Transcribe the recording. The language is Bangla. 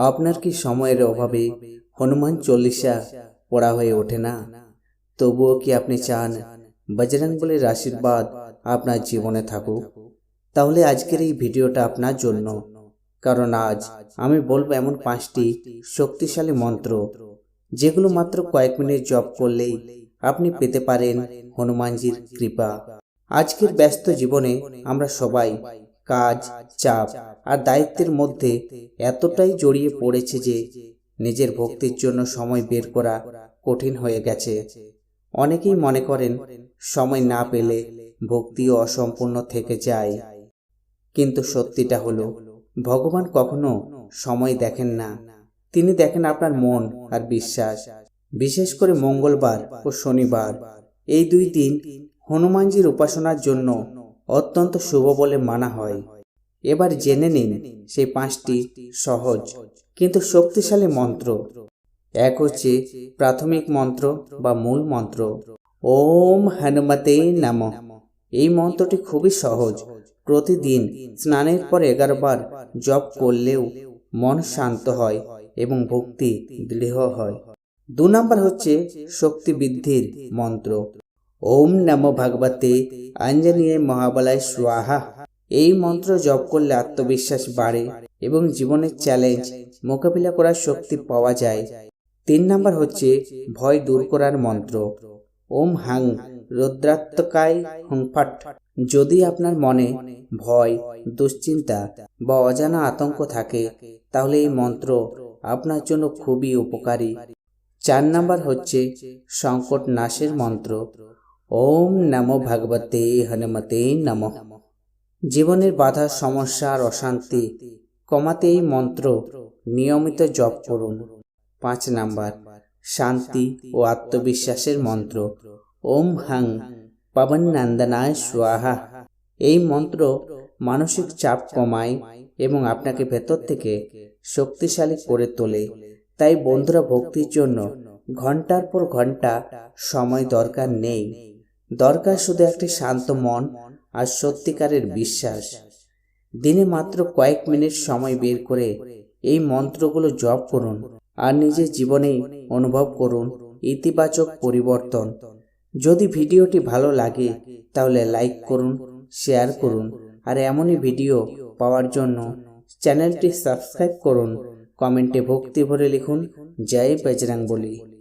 আপনার কি সময়ের অভাবে হনুমান চল্লিশা পড়া হয়ে ওঠে না? তবুও কি আপনি চান বজরংবলীর আশীর্বাদ আপনার জীবনে থাকুক? তাহলে আজকের এই ভিডিওটা আপনার জন্য, কারণ আজ আমি বলবো এমন 5টি শক্তিশালী মন্ত্র যেগুলো মাত্র কয়েক মিনিট জপ করলেই আপনি পেতে পারেন হনুমানজির কৃপা। আজকের ব্যস্ত জীবনে আমরা সবাই কাজ, চাপ আর দায়িত্বের মধ্যে এতটাই জড়িয়ে পড়েছে যে নিজের ভক্তির জন্য সময় বের করা কঠিন হয়ে গেছে। অনেকেই মনে করেন সময় না পেলে ভক্তিও অসম্পূর্ণ থেকে যায়, কিন্তু সত্যিটা হলো ভগবান কখনো সময় দেখেন না, তিনি দেখেন আপনার মন আর বিশ্বাস। বিশেষ করে মঙ্গলবার ও শনিবার, এই 2 দিন হনুমানজির উপাসনার জন্য অত্যন্ত শুভ বলে মানা হয়। এবার জেনে নিন সেই 5টি সহজ কিন্তু শক্তিশালী মন্ত্র। এক হচ্ছে প্রাথমিক মন্ত্র বা মূল মন্ত্র, ওম হনুমতে নমঃ। এই মন্ত্রটি খুবই সহজ, প্রতিদিন স্নানের পর 11 বার জপ করলেও মন শান্ত হয় এবং ভক্তি দৃঢ় হয়। 2 নম্বর হচ্ছে শক্তি বৃদ্ধির মন্ত্র, ওম নমো ভগবতে অঞ্জনেয় মহাবলায় স্বাহা। এই মন্ত্র জপ করলে আত্মবিশ্বাস বাড়ে এবং জীবনের চ্যালেঞ্জ মোকাবিলা করার শক্তি পাওয়া যায়। 3 নম্বর হচ্ছে ভয় দূর করার মন্ত্র, ওম হাং রুদ্রাত্মকায় হুং ফট। যদি আপনার মনে ভয়, দুশ্চিন্তা বা অজানা আতঙ্ক থাকে, তাহলে এই মন্ত্র আপনার জন্য খুবই উপকারী। 4 নম্বর হচ্ছে সংকট নাশের মন্ত্র, ওম নমো ভগবতে হনুমতে নমঃ। জীবনের বাধা, সমস্যা আর অশান্তি কমাতে এই মন্ত্র নিয়মিত জপ করুন। 5 নম্বর শান্তি ও আত্মবিশ্বাসের মন্ত্র, ওম হাং পবনন্দনায় স্বাহা। এই মন্ত্র মানসিক চাপ কমায় এবং আপনাকে ভেতর থেকে শক্তিশালী করে তোলে। তাই বন্ধুরা, ভক্তির জন্য ঘন্টার পর ঘন্টা সময় দরকার নেই, দরকার শুধু একটি শান্ত মন আর সত্যিকারের বিশ্বাস। দিনে মাত্র কয়েক মিনিট সময় বের করে এই মন্ত্রগুলো জপ করুন আর নিজের জীবনে অনুভব করুন ইতিবাচক পরিবর্তন। যদি ভিডিওটি ভালো লাগে তাহলে লাইক করুন, শেয়ার করুন আর এমনই ভিডিও পাওয়ার জন্য চ্যানেলটি সাবস্ক্রাইব করুন। কমেন্টে ভক্তি ভরে লিখুন, জয় বজরংবলী।